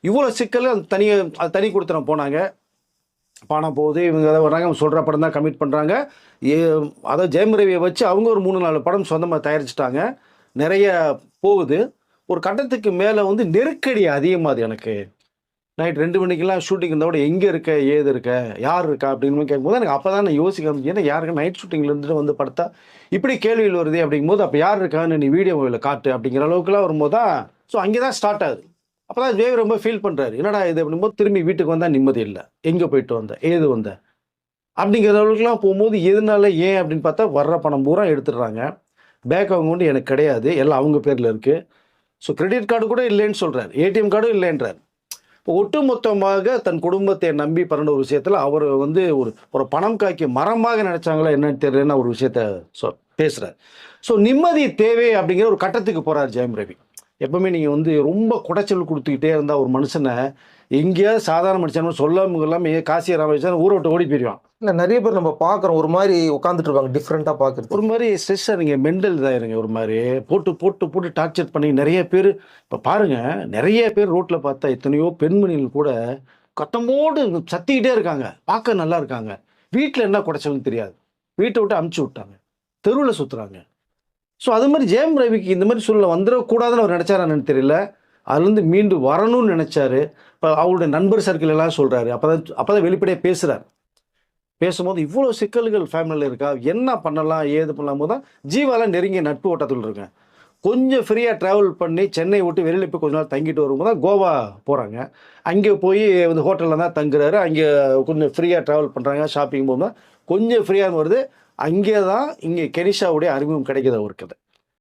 இவ்வளோ சிக்கல் அது தனி கொடுத்துன போனாங்க. பணம் போகுது, இவங்க எதாவது வர்றாங்க, அவங்க சொல்கிற படம் தான் கமிட் பண்ணுறாங்க. ஏ அதாவது ஜெயம் ரவியை வச்சு அவங்க ஒரு 3-4 படம் சொந்தமாக தயாரிச்சிட்டாங்க. நிறைய போகுது. ஒரு கட்டத்துக்கு மேலே வந்து நெருக்கடி அதிகமாகுது எனக்கு. நைட் 2 மணிக்கெல்லாம் ஷூட்டிங் இருந்தோட எங்கே இருக்க, ஏது இருக்க, யார் இருக்கா அப்படின்னு கேட்கும்போது எனக்கு அப்போ தான் நான் யோசிக்க ஆரம்பிச்சேன். ஏன்னா யாருக்கு நைட் ஷூட்டிங்கில் இருந்துட்டு வந்து படுத்தா இப்படி கேள்விகள் வருது அப்படிங்கும்போது, அப்போ யார் இருக்கான்னு நீ வீடியோவில் காட்டு அப்படிங்கிற அளவுக்குலாம் வரும்போது தான் ஸோ அங்கே தான் ஸ்டார்ட் ஆகுது. அப்போ தான் தேவ் ரொம்ப ஃபீல் பண்ணுறாரு. என்னடா இது அப்படிங்கும்போது திரும்பி வீட்டுக்கு வந்தால் நிம்மதி இல்லை. எங்கே போயிட்டு வந்த, ஏது வந்த அப்படிங்கிற அளவுக்குலாம் போகும்போது எதனால ஏன் அப்படின்னு பார்த்தா வர்ற பணம் பூரா எடுத்துடுறாங்க. பேங்க் அக்கௌண்ட் எனக்கு கிடையாது, எல்லாம் அவங்க பேரில் இருக்குது. ஸோ கிரெடிட் கார்டு கூட இல்லைன்னு சொல்கிறார், ஏடிஎம் கார்டும் இல்லைன்றார். இப்போ ஒட்டுமொத்தமாக தன் குடும்பத்தை நம்பி பண்ண ஒரு விஷயத்தில் அவர் வந்து ஒரு பணம் காய்க்கு மரமாக நினைச்சாங்களா என்னன்னு தெரியலன்னு ஒரு விஷயத்த பேசுகிறார். ஸோ நிம்மதி தேவை அப்படிங்கிற ஒரு கட்டத்துக்கு போகிறார் ஜெயம் ரவி. எப்பவுமே நீங்கள் வந்து ரொம்ப குடைச்சல் கொடுத்துக்கிட்டே இருந்தால் ஒரு மனுஷனை எங்கேயாவது சாதாரண மனுஷன் சொல்லாமல் இல்லாமல் காசியை ராமேஸ்வரன் ஊரை விட்டு ஓடி போயிடுவான். இல்லை, நிறைய பேர் நம்ம பார்க்குறோம் ஒரு மாதிரி உட்காந்துட்டு இருப்பாங்க, டிஃப்ரெண்ட்டாக பார்க்குறது. ஒரு மாதிரி ஸ்ட்ரெஸ்ஸாக நீங்கள் மெண்டல் இதாயிருங்க. ஒரு மாதிரி போட்டு போட்டு போட்டு டார்ச்சர் பண்ணி நிறைய பேர் இப்போ பாருங்கள், நிறைய பேர் ரோட்டில் பார்த்தா எத்தனையோ பெண்மணிகள் கூட கத்தமோடு சத்திக்கிட்டே இருக்காங்க, பார்க்க நல்லா இருக்காங்க. வீட்டில் என்ன குடைச்சல்னு தெரியாது, வீட்டை விட்டு அமுச்சு விட்டாங்க, தெருவில் சுற்றுறாங்க. ஸோ அது மாதிரி ஜெயம் ரவிக்கு இந்த மாதிரி சூழ்நிலை வந்துடக்கூடாதுன்னு அவர் நினச்சாரான்னு தெரியல. அதுலேருந்து மீண்டு வரணும்னு நினச்சாரு. இப்போ அவருடைய நண்பர் சர்க்கிள் எல்லாம் சொல்கிறாரு. அப்போ தான் வெளிப்படையாக பேசுகிறார். பேசும்போது இவ்வளோ சிக்கல்கள் ஃபேமிலியில் இருக்கா, என்ன பண்ணலாம் ஏது பண்ணலாம் போது தான் ஜீவாலாம் நெருங்கிய நட்பு ஓட்டத்தில் இருக்கேன். கொஞ்சம் ஃப்ரீயாக ட்ராவல் பண்ணி சென்னை விட்டு வெளியில் போய் கொஞ்ச நாள் தங்கிட்டு வரும்போது தான் கோவா போகிறாங்க. அங்கே போய் வந்து ஹோட்டலில் தான் தங்குறாரு. அங்கே கொஞ்சம் ஃப்ரீயாக ட்ராவல் பண்ணுறாங்க. ஷாப்பிங் போகும்போது கொஞ்சம் ஃப்ரீயாக வருது. அங்கே தான் இங்கே கெனிஷாவுடைய அறிமுகம் கிடைக்கிது அவருக்கு.